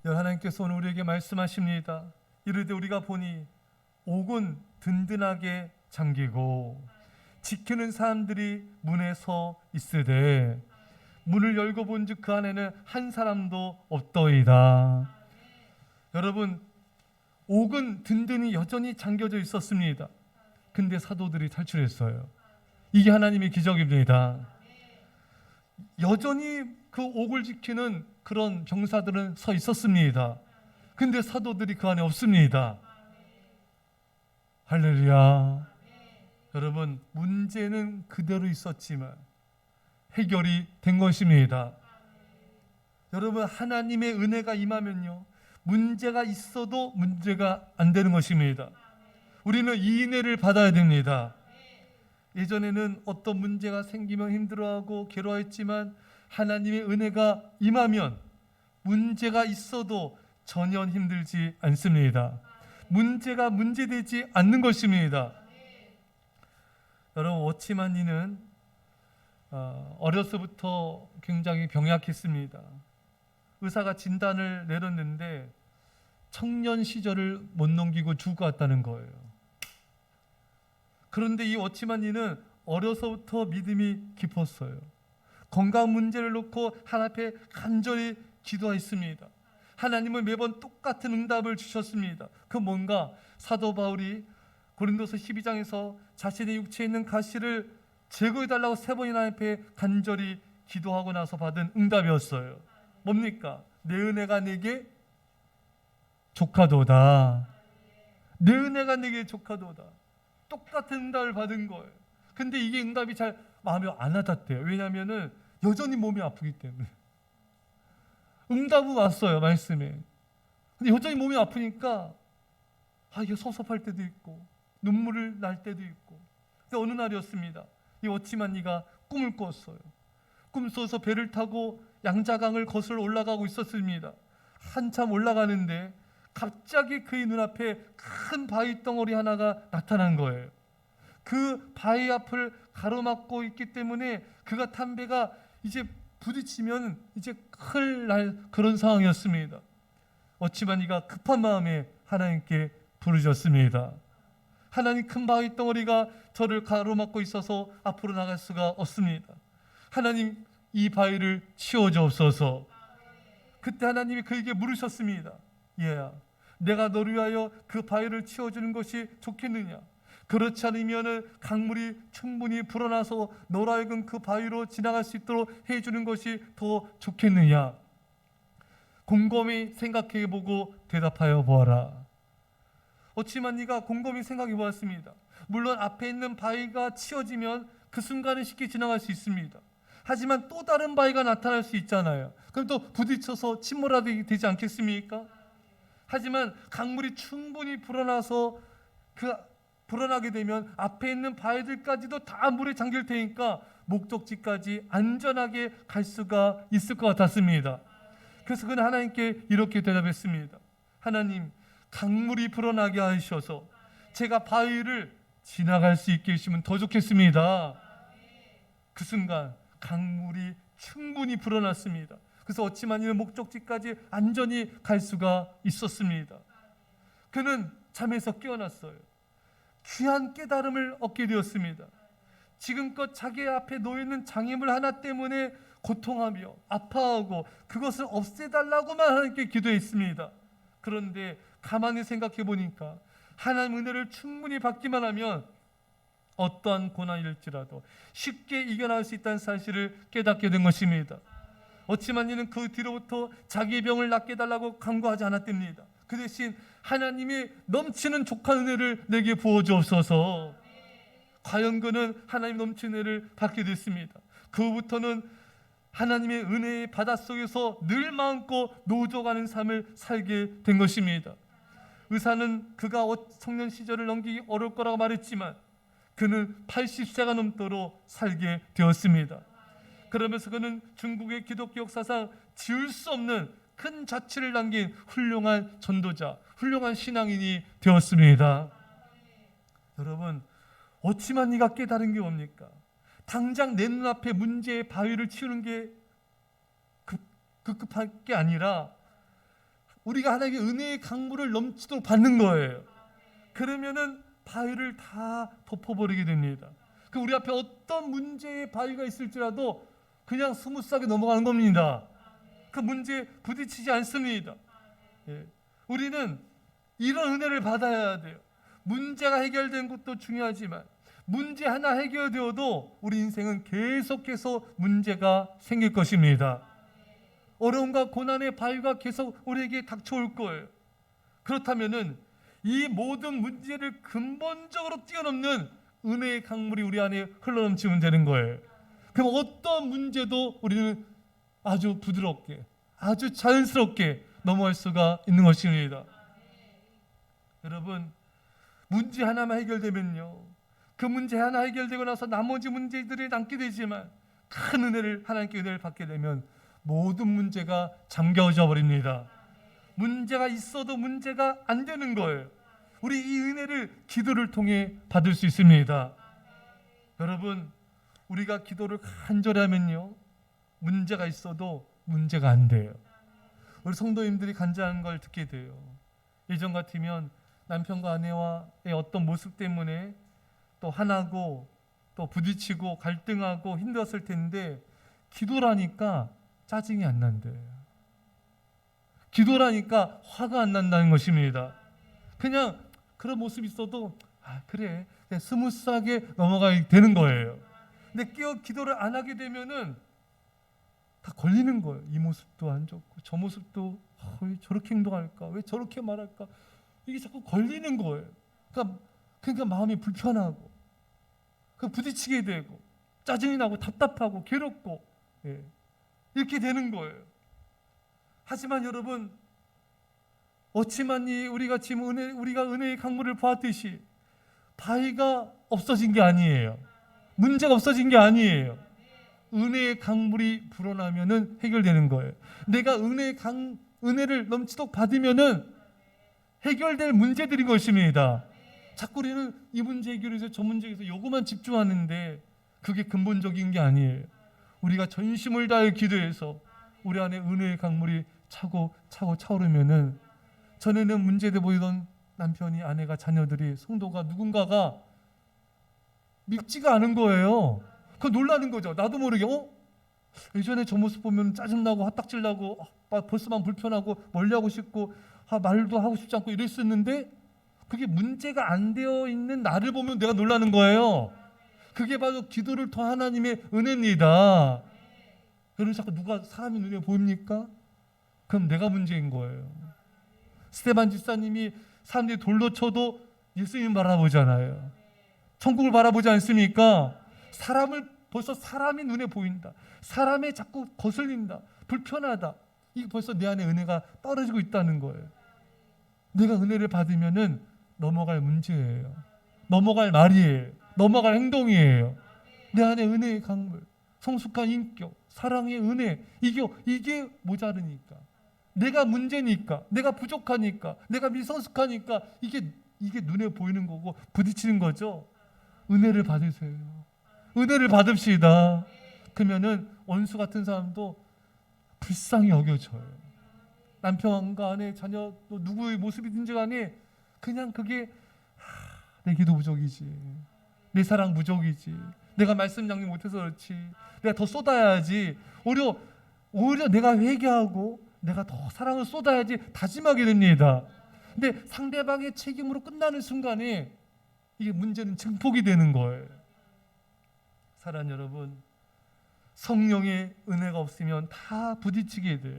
하나님께서 오늘 우리에게 말씀하십니다. 이르되 우리가 보니 옥은 든든하게 잠기고 지키는 사람들이 문에 서 있으되 문을 열고 본즉 그 안에는 한 사람도 없더이다. 여러분, 옥은 든든히 여전히 잠겨져 있었습니다. 근데 사도들이 탈출했어요. 이게 하나님의 기적입니다. 여전히 그 옥을 지키는 그런 병사들은 서 있었습니다. 근데 사도들이 그 안에 없습니다. 할렐루야. 여러분, 문제는 그대로 있었지만 해결이 된 것입니다. 여러분, 하나님의 은혜가 임하면요, 문제가 있어도 문제가 안 되는 것입니다. 우리는 이 은혜를 받아야 됩니다. 예전에는 어떤 문제가 생기면 힘들어하고 괴로워했지만 하나님의 은혜가 임하면 문제가 있어도 전혀 힘들지 않습니다. 문제가 문제되지 않는 것입니다. 여러분, 워치만니는 어려서부터 굉장히 병약했습니다. 의사가 진단을 내렸는데 청년 시절을 못 넘기고 죽을 것 같다는 거예요. 그런데 이 워치만니는 어려서부터 믿음이 깊었어요. 건강 문제를 놓고 하나님 앞에 간절히 기도했습니다. 하나님은 매번 똑같은 응답을 주셨습니다. 그 뭔가 사도 바울이 고린도서 12장에서 자신의 육체에 있는 가시를 제거해달라고 3번이나 하나님 앞에 간절히 기도하고 나서 받은 응답이었어요. 뭡니까? 내 은혜가 내게 족하도다. 내 은혜가 내게 족하도다. 똑같은 응답을 받은 거예요. 근데 이게 응답이 잘 마음에 안 와닿대요. 왜냐하면 여전히 몸이 아프기 때문에. 응답은 왔어요, 말씀에. 근데 여전히 몸이 아프니까 이게 섭섭할 때도 있고 눈물을 날 때도 있고. 근데 어느 날이었습니다. 이 워치만니가 꿈을 꿨어요. 꿈속에서 배를 타고 양자강을 거슬러 올라가고 있었습니다. 한참 올라가는데 갑자기 그의 눈앞에 큰 바위 덩어리 하나가 나타난 거예요. 그 바위 앞을 가로막고 있기 때문에 그가 탄 배가 이제 부딪히면 이제 큰일 날 그런 상황이었습니다. 워치만니가 급한 마음에 하나님께 부르셨습니다. 하나님, 큰 바위 덩어리가 저를 가로막고 있어서 앞으로 나갈 수가 없습니다. 하나님, 이 바위를 치워주옵소서. 그때 하나님이 그에게 물으셨습니다. 얘야, 내가 너를 위하여 그 바위를 치워주는 것이 좋겠느냐? 그렇지 않으면 강물이 충분히 불어나서 너로 하여금 그 바위로 지나갈 수 있도록 해주는 것이 더 좋겠느냐? 곰곰이 생각해보고 대답하여 보아라. 워치만니가 곰곰이 생각해 보았습니다. 물론 앞에 있는 바위가 치워지면 그 순간은 쉽게 지나갈 수 있습니다. 하지만 또 다른 바위가 나타날 수 있잖아요. 그럼 또 부딪혀서 침몰하게 되지 않겠습니까? 하지만 강물이 충분히 불어나서 불어나게 되면 앞에 있는 바위들까지도 다 물에 잠길 테니까 목적지까지 안전하게 갈 수가 있을 것 같았습니다. 그래서 그는 하나님께 이렇게 대답했습니다. 하나님, 강물이 불어나게 하셔서 제가 바위를 지나갈 수 있게 해주시면 더 좋겠습니다. 그 순간 강물이 충분히 불어났습니다. 그래서 워치만니는 목적지까지 안전히 갈 수가 있었습니다. 그는 잠에서 깨어났어요. 귀한 깨달음을 얻게 되었습니다. 지금껏 자기 앞에 놓여있는 장애물 하나 때문에 고통하며 아파하고 그것을 없애달라고만 하나님께 기도했습니다. 그런데 가만히 생각해 보니까 하나님 은혜를 충분히 받기만 하면 어떠한 고난일지라도 쉽게 이겨낼 수 있다는 사실을 깨닫게 된 것입니다. 워치만니는 그 뒤로부터 자기의 병을 낫게 해달라고 간구하지 않았답니다. 그 대신 하나님이 넘치는 족한 은혜를 내게 부어주옵소서. 과연 그는 하나님 넘치는 은혜를 받게 됐습니다. 그 후부터는 하나님의 은혜의 바닷속에서 늘 마음껏 노져가는 삶을 살게 된 것입니다. 의사는 그가 청년 시절을 넘기기 어려울 거라고 말했지만 그는 80세가 넘도록 살게 되었습니다. 그러면서 그는 중국의 기독교 역사상 지울 수 없는 큰 자취를 남긴 훌륭한 전도자, 훌륭한 신앙인이 되었습니다. 여러분, 워치만니가 깨달은 게 뭡니까? 당장 내 눈앞에 문제의 바위를 치우는 게 급급할 게 아니라 우리가 하나님의 은혜의 강물을 넘치도록 받는 거예요. 그러면은 바위를 다 덮어버리게 됩니다. 그 우리 앞에 어떤 문제의 바위가 있을지라도 그냥 스무스하게 넘어가는 겁니다. 그 문제에 부딪히지 않습니다. 예. 우리는 이런 은혜를 받아야 돼요. 문제가 해결된 것도 중요하지만 문제 하나 해결되어도 우리 인생은 계속해서 문제가 생길 것입니다. 어려움과 고난의 바위가 계속 우리에게 닥쳐올 거예요. 그렇다면은 이 모든 문제를 근본적으로 뛰어넘는 은혜의 강물이 우리 안에 흘러넘치면 되는 거예요. 그럼 어떤 문제도 우리는 아주 부드럽게, 아주 자연스럽게 넘어갈 수가 있는 것입니다. 여러분, 문제 하나만 해결되면요, 그 문제 하나 해결되고 나서 나머지 문제들이 남게 되지만 큰 은혜를, 하나님께 은혜를 받게 되면 모든 문제가 잠겨져 버립니다. 문제가 있어도 문제가 안 되는 거예요. 우리 이 은혜를 기도를 통해 받을 수 있습니다. 여러분, 우리가 기도를 간절히 하면요, 문제가 있어도 문제가 안 돼요. 우리 성도님들이 간절한 걸 듣게 돼요. 예전 같으면 남편과 아내와의 어떤 모습 때문에 또 화나고 또 부딪히고 갈등하고 힘들었을 텐데 기도라니까 짜증이 안 난대요. 기도라니까 화가 안 난다는 것입니다. 그냥 그런 모습이 있어도 그래, 스무스하게 넘어가야 되는 거예요. 근데 기도를 안 하게 되면은 다 걸리는 거예요. 이 모습도 안 좋고 저 모습도 왜 저렇게 행동할까, 왜 저렇게 말할까, 이게 자꾸 걸리는 거예요. 그러니까 마음이 불편하고 부딪히게 되고 짜증이 나고 답답하고 괴롭고, 예, 이렇게 되는 거예요. 하지만 여러분, 어찌만이 우리가 지금 우리가 은혜의 강물을 보았듯이 바위가 없어진 게 아니에요. 문제가 없어진 게 아니에요. 은혜의 강물이 불어나면은 해결되는 거예요. 내가 은혜를 넘치도록 받으면은 해결될 문제들인 것입니다. 자꾸 우리는 이 문제 해결해서 저 문제에 서 요거만 집중하는데 그게 근본적인 게 아니에요. 우리가 전심을 다해 기도해서 우리 안에 은혜의 강물이 차고 차오르면은 전에는 문제돼 보이던 남편이, 아내가, 자녀들이, 성도가, 누군가가 믿지가 않은 거예요. 그 놀라는 거죠. 나도 모르게 예전에 저 모습 보면 짜증나고 화딱질나고 벌써 마음 불편하고 멀리하고 싶고 말도 하고 싶지 않고 이랬었는데 그게 문제가 안 되어 있는 나를 보면 내가 놀라는 거예요. 그게 바로 기도를 통한 하나님의 은혜입니다. 여러분, 자꾸 누가 사람의 눈에 보입니까? 그럼 내가 문제인 거예요. 스테반 집사님이 사람들이 돌로 쳐도 예수님 바라보잖아요. 천국을 바라보지 않습니까? 벌써 사람이 눈에 보인다, 사람에 자꾸 거슬린다, 불편하다, 이게 벌써 내 안에 은혜가 떨어지고 있다는 거예요. 내가 은혜를 받으면은 넘어갈 문제예요. 넘어갈 말이에요. 넘어갈 행동이에요. 내 안에 은혜의 강물, 성숙한 인격, 사랑의 은혜, 이게 모자르니까, 내가 문제니까, 내가 부족하니까, 내가 미성숙하니까 이게 눈에 보이는 거고 부딪히는 거죠. 은혜를 받으세요. 은혜를 받읍시다. 그러면은 원수 같은 사람도 불쌍히 여겨져요. 남편과 아내, 자녀, 또 누구의 모습이든지 간에 그냥 그게 내 기도 부족이지, 내 사랑 부족이지, 내가 말씀 양육 못해서 그렇지, 내가 더 쏟아야지, 오히려 내가 회개하고 내가 더 사랑을 쏟아야지 다짐하게 됩니다. 근데 상대방의 책임으로 끝나는 순간에 이게 문제는 증폭이 되는 거예요. 사랑하는 여러분, 성령의 은혜가 없으면 다 부딪히게 돼요.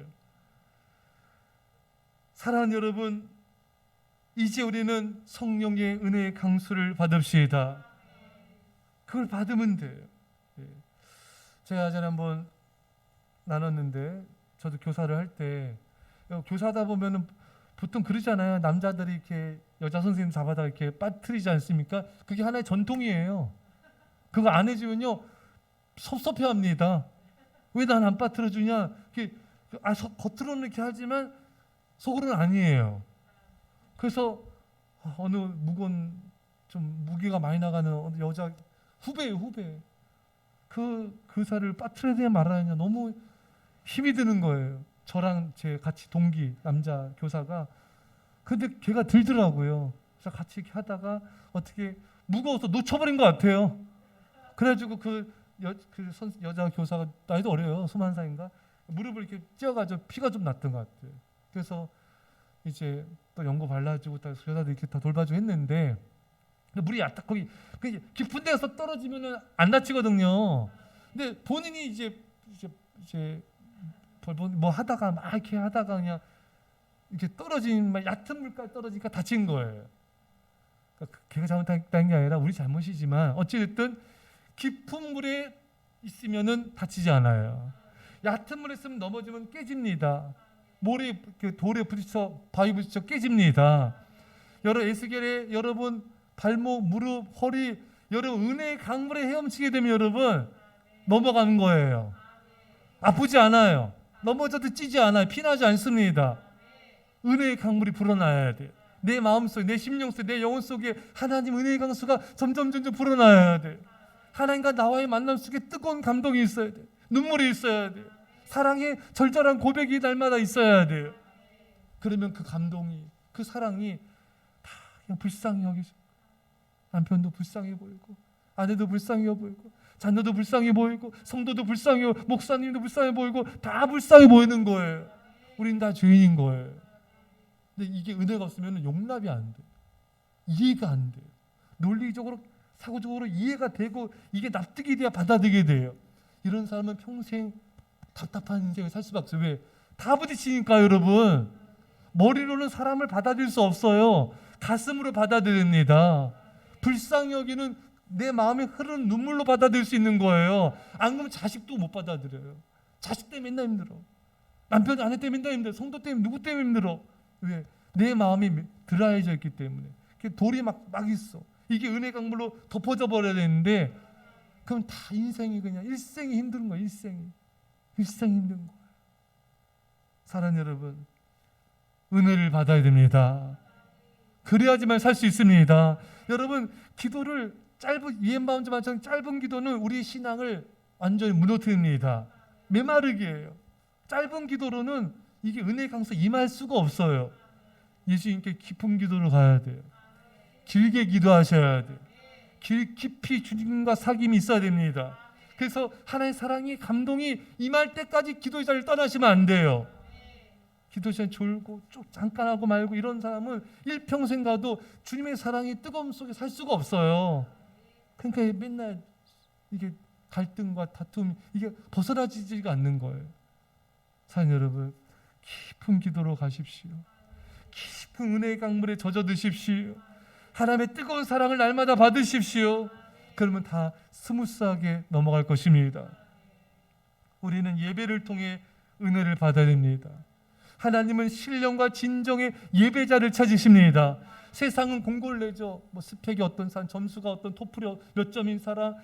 사랑하는 여러분, 이제 우리는 성령의 은혜의 강수를 받읍시다. 그걸 받으면 돼요. 제가 예전에 한번 나눴는데, 저도 교사를 할 때, 교사다 보면은 보통 그러잖아요. 남자들이 이렇게 여자 선생님 잡아다 이렇게 빠뜨리지 않습니까? 그게 하나의 전통이에요. 그거 안 해주면요 섭섭해합니다. 왜 난 안 빠뜨려주냐? 겉으로는 이렇게 하지만 속으로는 아니에요. 그래서 어느 무거운, 좀 무게가 많이 나가는 어느 여자 후배 그 교사를 빠뜨려야 되냐 말아야 되냐 너무 힘이 드는 거예요. 저랑 제 같이 동기 남자 교사가 근데 걔가 들더라고요. 그래서 같이 이렇게 하다가 어떻게 무거워서 놓쳐버린 것 같아요. 그래가지고 그 여자 교사가 나이도 어려요. 21살인가 무릎을 이렇게 찧어가지고 피가 좀 났던 것 같아요. 그래서 이제 또 연고 발라주고 교사들 이렇게 다 돌봐주고 했는데 물이 얕다 거기 깊은 데서 떨어지면은 안 다치거든요. 근데 본인이 이제 뭐 하다가 막 이렇게 하다가 그냥 이렇게 떨어진 막 얕은 물까지 떨어지니까 다친 거예요. 그러니까 걔가 잘못한 게 아니라 우리 잘못이지만 어찌됐든 깊은 물에 있으면은 다치지 않아요. 얕은 물에 있으면 넘어지면 깨집니다. 모래 돌에 부딪혀 바위 부딪혀 깨집니다. 에스겔에 여러분 발목, 무릎, 허리 여러분 은혜의 강물에 헤엄치게 되면 여러분 넘어가는 거예요. 아프지 않아요. 넘어져도 찌지 않아요. 피나지 않습니다. 은혜의 강물이 불어나야 돼요. 내 마음속에, 내 심령 속에, 내 영혼 속에 하나님 은혜의 강수가 점점 불어나야 돼요. 하나님과 나와의 만남 속에 뜨거운 감동이 있어야 돼요. 눈물이 있어야 돼요. 사랑의 절절한 고백이 날마다 있어야 돼요. 그러면 그 감동이, 그 사랑이 다 그냥 불쌍히 여기죠. 남편도 불쌍해 보이고 아내도 불쌍해 보이고 자녀도 불쌍해 보이고 성도도 불쌍해 보이고 목사님도 불쌍해 보이고 다 불쌍해 보이는 거예요. 우린 다 죄인인 거예요. 근데 이게 은혜가 없으면 용납이 안 돼요. 이해가 안 돼요. 논리적으로 사고적으로 이해가 되고 이게 납득이 돼야 받아들이게 돼요. 이런 사람은 평생 답답한 인생을 살 수밖에 없어요. 왜? 다 부딪히니까 여러분. 머리로는 사람을 받아들일 수 없어요. 가슴으로 받아들입니다. 불쌍히 여기는 내 마음에 흐르는 눈물로 받아들일 수 있는 거예요. 안 그러면 자식도 못 받아들여요. 자식 때문에 맨날 힘들어. 남편 아내 때문에 맨날 힘들어. 성도 때문에 누구 때문에 힘들어. 왜? 내 마음이 드라이져 있기 때문에. 돌이 막 있어. 이게 은혜 강물로 덮어져 버려야 되는데 그럼 다 인생이 그냥 일생이 힘든 거예요. 일생이 힘든 거예요. 사랑하는 여러분, 은혜를 받아야 됩니다. 그래야지만 살 수 있습니다. 여러분, 기도를 이엠마운트만처럼 짧은 기도는 우리 신앙을 완전히 무너뜨립니다. 메마르게 해요. 짧은 기도로는 이게 은혜 강서 임할 수가 없어요. 예수님께 깊은 기도로 가야 돼요. 길게 기도하셔야 돼요. 깊이 주님과 사귐이 있어야 됩니다. 그래서 하나님의 사랑이 감동이 임할 때까지 기도의 자리를 떠나시면 안 돼요. 기도 시간 졸고 잠깐 하고 말고 이런 사람은 일평생 가도 주님의 사랑이 뜨거움 속에 살 수가 없어요. 그러니까 맨날 이게 갈등과 다툼 이게 벗어나지지가 않는 거예요. 사랑하는 여러분, 깊은 기도로 가십시오. 깊은 은혜의 강물에 젖어드십시오. 하나님의 뜨거운 사랑을 날마다 받으십시오. 그러면 다 스무스하게 넘어갈 것입니다. 우리는 예배를 통해 은혜를 받아야 됩니다. 하나님은 신령과 진정의 예배자를 찾으십니다. 세상은 공고를 내죠. 스펙이 어떤 사람, 점수가 어떤 토플이 몇 점인 사람,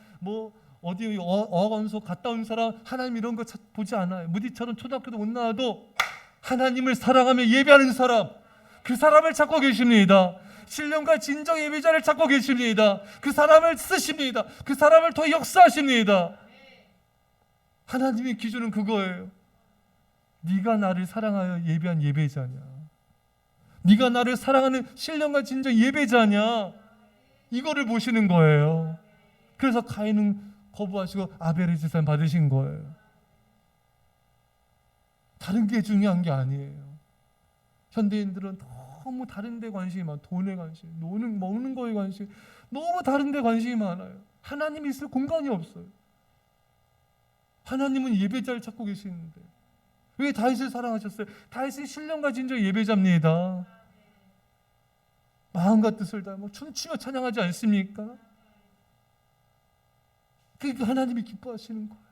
어디 어학원수 갔다 온 사람, 하나님 이런 거 보지 않아요. 무디처럼 초등학교도 못 나와도 하나님을 사랑하며 예배하는 사람, 그 사람을 찾고 계십니다. 신령과 진정 예배자를 찾고 계십니다. 그 사람을 쓰십니다. 그 사람을 통해 역사하십니다. 하나님의 기준은 그거예요. 네가 나를 사랑하여 예배한 예배자냐? 네가 나를 사랑하는 신령과 진정 예배자냐? 이거를 보시는 거예요. 그래서 가인은 거부하시고 아벨의 제사를 받으신 거예요. 다른 게 중요한 게 아니에요. 현대인들은 너무 다른 데 관심이 많아요. 돈에 관심, 먹는 거에 관심, 너무 다른 데 관심이 많아요. 하나님이 있을 공간이 없어요. 하나님은 예배자를 찾고 계시는데 왜 다윗을 사랑하셨어요? 다윗은 신령과 진정 예배자입니다. 마음과 뜻을 다해 춤추며 찬양하지 않습니까? 그러니까 하나님이 기뻐하시는 거예요.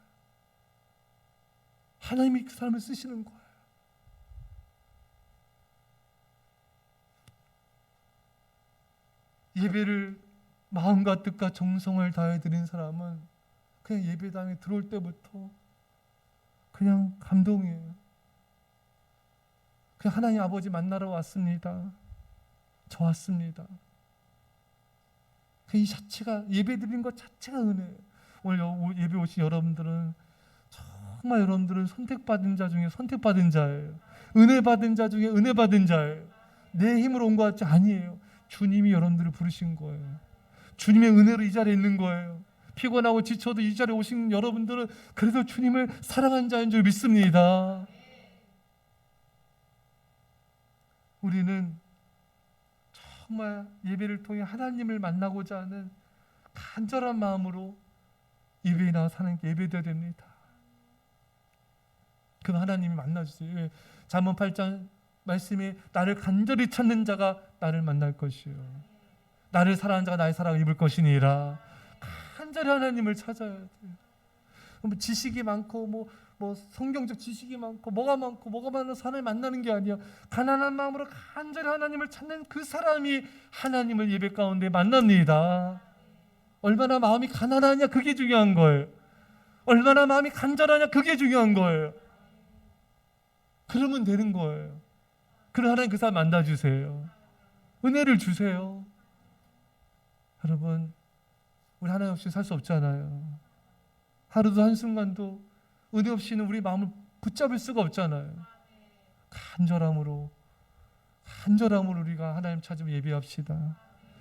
하나님이 그 사람을 쓰시는 거예요. 예배를 마음과 뜻과 정성을 다해 드린 사람은 그냥 예배당에 들어올 때부터 그냥 감동이에요. 그냥 하나님 아버지 만나러 왔습니다. 저 왔습니다. 이 자체가 예배 드린 것 자체가 은혜예요. 오늘 예배 오신 여러분들은 정말 여러분들은 선택받은 자 중에 선택받은 자예요. 은혜 받은 자 중에 은혜 받은 자예요. 내 힘으로 온 것 같지 아니에요. 주님이 여러분들을 부르신 거예요. 주님의 은혜로 이 자리에 있는 거예요. 피곤하고 지쳐도 이 자리에 오신 여러분들은 그래도 주님을 사랑한 자인 줄 믿습니다. 우리는 정말 예배를 통해 하나님을 만나고자 하는 간절한 마음으로 예배에 나와서 하나님께 예배드려야 됩니다. 그 하나님이 만나주세요. 잠언 8장 말씀에 나를 간절히 찾는 자가 나를 만날 것이요 나를 사랑하는 자가 나의 사랑을 입을 것이니라. 간절히 하나님을 찾아야 돼요. 뭐 지식이 많고 뭐 성경적 지식이 많고 뭐가 많아서 하나님 만나는 게 아니야. 가난한 마음으로 간절히 하나님을 찾는 그 사람이 하나님을 예배 가운데 만납니다. 얼마나 마음이 가난하냐 그게 중요한 거예요. 얼마나 마음이 간절하냐 그게 중요한 거예요. 그러면 되는 거예요. 그럼 하나님 그 사람 만나주세요. 은혜를 주세요. 여러분, 우리 하나님 없이 살 수 없잖아요. 하루도 한순간도 은혜 없이는 우리 마음을 붙잡을 수가 없잖아요. 간절함으로 우리가 하나님 찾으며 예배합시다.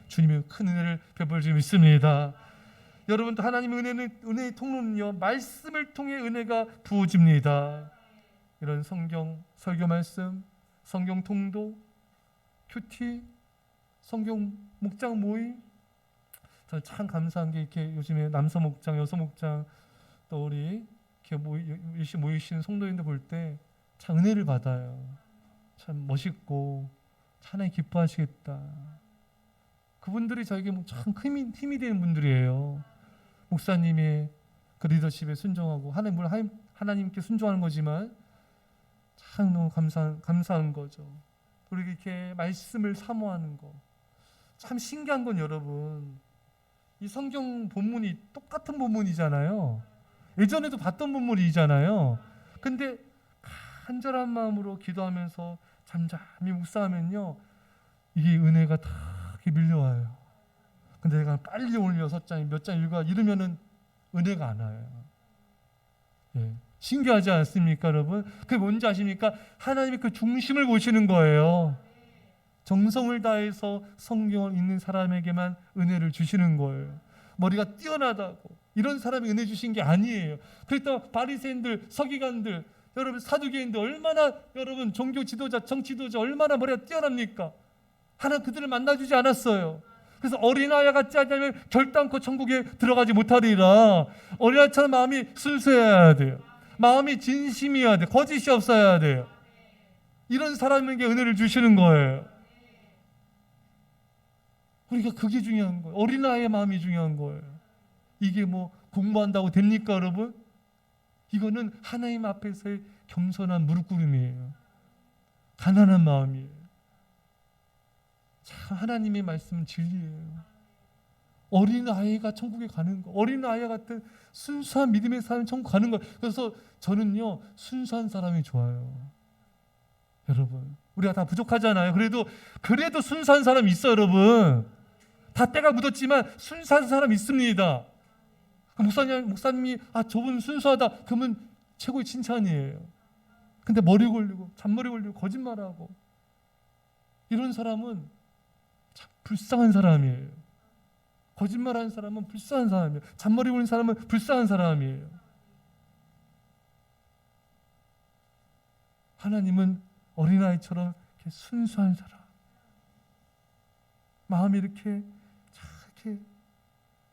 주님의 큰 은혜를 베풀 줄 믿습니다. 여러분도 하나님의 은혜의 통로는요, 말씀을 통해 은혜가 부어집니다. 이런 성경 설교 말씀, 성경 통도, 큐티, 성경 목장 모임, 저는 참 감사한 게 이렇게 요즘에 남서 목장, 여서 목장 또 우리 이렇게 모이시는 성도님들 볼 때 참 은혜를 받아요. 참 멋있고 하나님 기뻐하시겠다. 그분들이 저에게 참 힘이 되는 분들이에요. 목사님의 그 리더십에 순종하고 하나님께 순종하는 거지만 참 너무 감사한 거죠. 그리고 이렇게 말씀을 사모하는 거. 참 신기한 건 여러분, 이 성경 본문이 똑같은 본문이잖아요. 예전에도 봤던 본문이잖아요. 근데 간절한 마음으로 기도하면서 잠잠히 묵상하면요, 이게 은혜가 다 이렇게 밀려와요. 근데 내가 빨리 오늘 6장 몇 장 읽어 이러면은 은혜가 안 와요. 예. 신기하지 않습니까, 여러분? 그게 뭔지 아십니까? 하나님이 그 중심을 보시는 거예요. 정성을 다해서 성경을 읽는 사람에게만 은혜를 주시는 거예요. 머리가 뛰어나다고 이런 사람이 은혜 주신 게 아니에요. 그랬다 바리새인들, 서기관들, 여러분 사두개인들 얼마나 여러분 종교 지도자, 정치 지도자 얼마나 머리가 뛰어납니까? 하나님 그들을 만나주지 않았어요. 그래서 어린아이 같지 않으면 결단코 천국에 들어가지 못하리라. 어린아이처럼 마음이 순수해야 돼요. 마음이 진심이어야 돼요. 거짓이 없어야 돼요. 이런 사람에게 은혜를 주시는 거예요. 우리가 그게 중요한 거예요. 어린아이의 마음이 중요한 거예요. 이게 뭐 공부한다고 됩니까, 여러분? 이거는 하나님 앞에서의 겸손한 무릎꿇음이에요. 가난한 마음이에요. 참 하나님의 말씀은 진리예요. 어린아이가 천국에 가는 거, 어린아이 같은 순수한 믿음의 사람이 천국 가는 거. 그래서 저는요, 순수한 사람이 좋아요. 여러분, 우리가 다 부족하잖아요. 그래도 순수한 사람이 있어요, 여러분. 다 때가 묻었지만 순수한 사람이 있습니다. 그 목사님이 저분 순수하다 그러면 최고의 칭찬이에요. 근데 머리 걸리고 잔머리 걸리고 거짓말하고 이런 사람은 참 불쌍한 사람이에요. 거짓말하는 사람은 불쌍한 사람이에요. 잔머리 걸린 사람은 불쌍한 사람이에요. 하나님은 어린아이처럼 이렇게 순수한 사람, 마음이 이렇게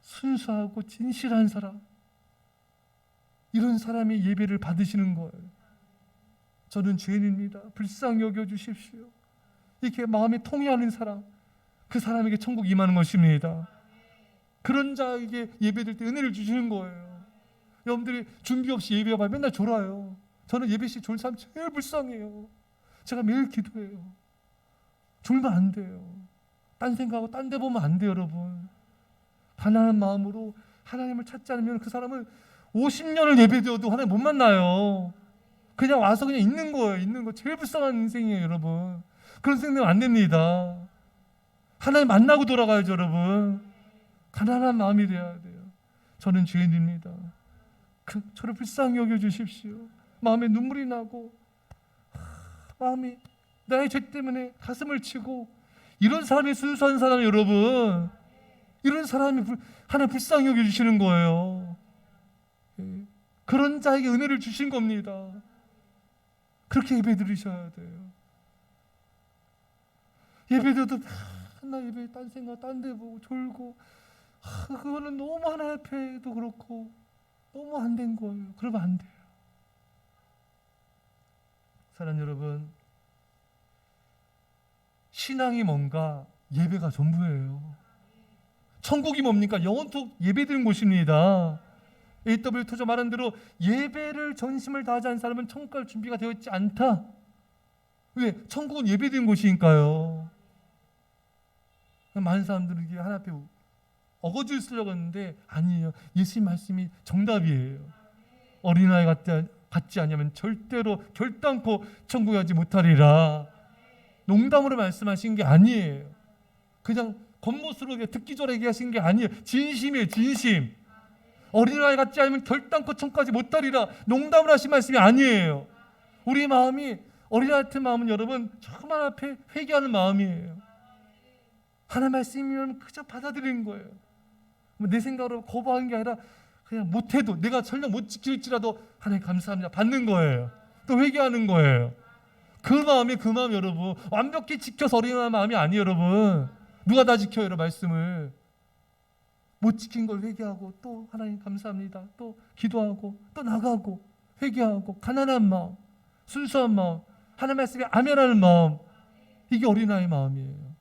순수하고 진실한 사람, 이런 사람이 예배를 받으시는 거예요. 저는 죄인입니다. 불쌍히 여겨주십시오. 이렇게 마음이 통해하는 사람, 그 사람에게 천국 임하는 것입니다. 그런 자에게 예배될 때 은혜를 주시는 거예요. 여러분들이 준비 없이 예배가 맨날 졸아요. 저는 예배시 졸 사람 제일 불쌍해요. 제가 매일 기도해요. 졸면 안 돼요. 딴 생각하고 딴 데 보면 안 돼요, 여러분. 가난한 마음으로 하나님을 찾지 않으면 그 사람은 50년을 예배드려도 하나님 못 만나요. 그냥 와서 그냥 있는 거예요. 있는 거. 제일 불쌍한 인생이에요, 여러분. 그런 생각 안 됩니다. 하나님 만나고 돌아가야죠, 여러분. 가난한 마음이 돼야 돼요. 저는 죄인입니다. 저를 불쌍히 여겨주십시오. 마음에 눈물이 나고 마음이 나의 죄 때문에 가슴을 치고, 이런 사람이 순수한 사람, 여러분, 이런 사람이 하나님 불쌍히 여겨주시는 거예요. 그런 자에게 은혜를 주신 겁니다. 그렇게 예배 드리셔야 돼요. 예배드려도 맨날 예배 딴 생각 딴 데 보고 졸고, 그거는 너무 하나님 앞에도 그렇고 너무 안 된 거예요. 그러면 안 돼요. 사랑하는 여러분, 신앙이 뭔가? 예배가 전부예요. 천국이 뭡니까? 영원토록 예배드리는 곳입니다. A.W. 토저 말한 대로 예배를 전심을 다하지 않은 사람은 천국 갈 준비가 되어 있지 않다. 왜? 천국은 예배드리는 곳이니까요. 많은 사람들은 이게 하나 앞에 어거지를 쓰려고 했는데 아니에요. 예수님 말씀이 정답이에요. 어린아이 같지 않으면 절대로 결단코 천국에 가지 못하리라. 농담으로 말씀하신 게 아니에요. 그냥 겉멋으로 듣기 전에 얘기하신 게 아니에요. 진심이에요. 진심. 어린아이 같지 않으면 결단코 천국까지 못 가리라. 농담을 하신 말씀이 아니에요. 우리 마음이 어린아이 같은 마음은 여러분 정말 앞에 회개하는 마음이에요. 하나님 말씀이면 그저 받아들이는 거예요. 내 생각으로 거부하는 게 아니라 그냥 못해도, 내가 설령 못 지킬지라도 하나님 감사합니다 받는 거예요. 또 회개하는 거예요. 그 마음이 여러분 완벽히 지켜서 어린아이 마음이 아니에요. 여러분 누가 다 지켜요? 여러분 말씀을 못 지킨 걸 회개하고 또 하나님 감사합니다 또 기도하고 또 나가고 회개하고 가난한 마음, 순수한 마음, 하나님 말씀에 아멘하는 마음, 이게 어린아이 마음이에요.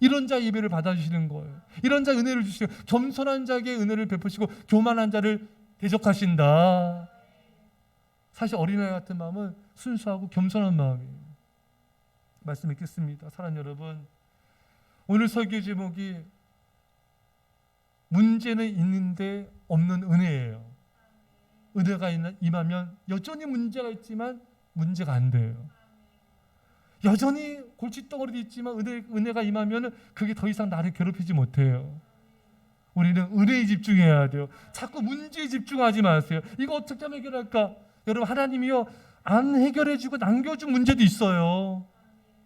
이런 자 예배를 받아주시는 거예요. 이런 자 은혜를 주시고, 겸손한 자에게 은혜를 베푸시고 교만한 자를 대적하신다. 사실 어린아이 같은 마음은 순수하고 겸손한 마음이에요. 말씀 읽겠습니다. 사랑하는 여러분, 오늘 설교 제목이 문제는 있는데 없는 은혜예요. 은혜가 임하면 여전히 문제가 있지만 문제가 안 돼요. 여전히 골칫덩어리도 있지만 은혜가 임하면 그게 더 이상 나를 괴롭히지 못해요. 우리는 은혜에 집중해야 돼요. 자꾸 문제에 집중하지 마세요. 이거 어떻게 하면 해결할까? 여러분, 하나님이요 안 해결해주고 남겨준 문제도 있어요.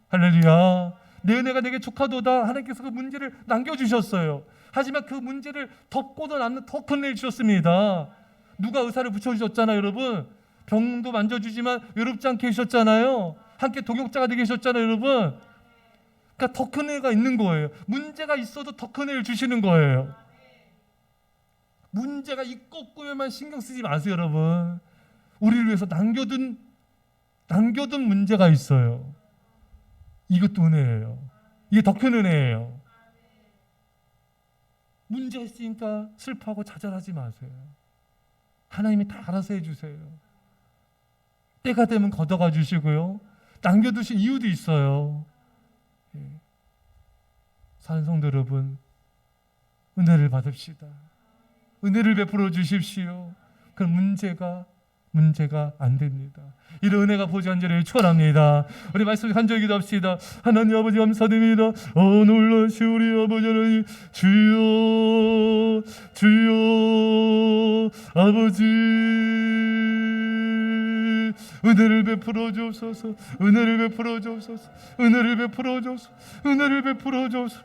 할렐루야. 내 은혜가 내게 족하도다. 하나님께서 그 문제를 남겨주셨어요. 하지만 그 문제를 덮고도 남는 더 큰 은혜를 주셨습니다. 누가 의사를 붙여주셨잖아요. 여러분, 병도 만져주지만 외롭지 않게 해주셨잖아요. 함께 동역자가 되게 해주셨잖아요. 여러분, 그러니까 더 큰 은혜가 있는 거예요. 문제가 있어도 더 큰 은혜를 주시는 거예요. 문제가 있고 없고만 신경 쓰지 마세요. 여러분, 우리를 위해서 남겨둔 문제가 있어요. 이것도 은혜예요. 이게 더 큰 은혜예요. 문제가 있으니까 슬퍼하고 좌절하지 마세요. 하나님이 다 알아서 해주세요. 때가 되면 걷어가 주시고요. 남겨두신 이유도 있어요. 사는 성도 여러분, 은혜를 받읍시다. 은혜를 베풀어 주십시오. 그럼 문제가 안 됩니다. 이런 은혜가 보좌한절에 초월합니다. 우리 말씀 간절히 기도합시다. 하나님 아버지 감사드립니다. 놀라시 우리 아버지 하나님, 주여 아버지 은혜를 베풀어 주옵소서. 은혜를 베풀어 주옵소서. 은혜를 베풀어 주옵소서. 은혜를 베풀어 주옵소서.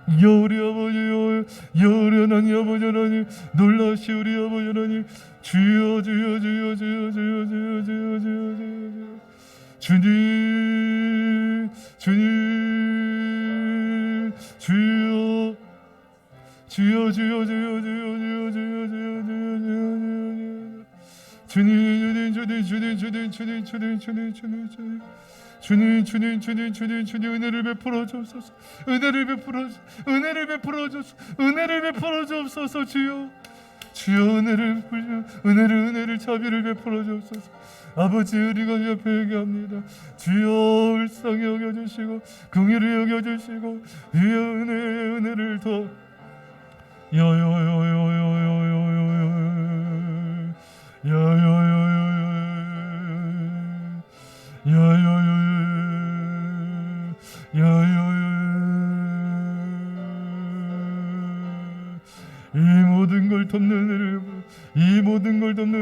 우리 아버지, 우리 하나님 아버지 하나님, 놀라시 우리 아버지 하나님, 주여 주님 주님 은혜를 베풀어 주옵소서. 은혜를 베풀어 주옵소서. 주여 은혜를 자비를 베풀어 주옵소서. 아버지, 우리가 옆에 얘기합니다. 주여 불쌍히 여겨주시고 긍휼히 여겨주시고 은혜를 더 이 모든 걸 덮는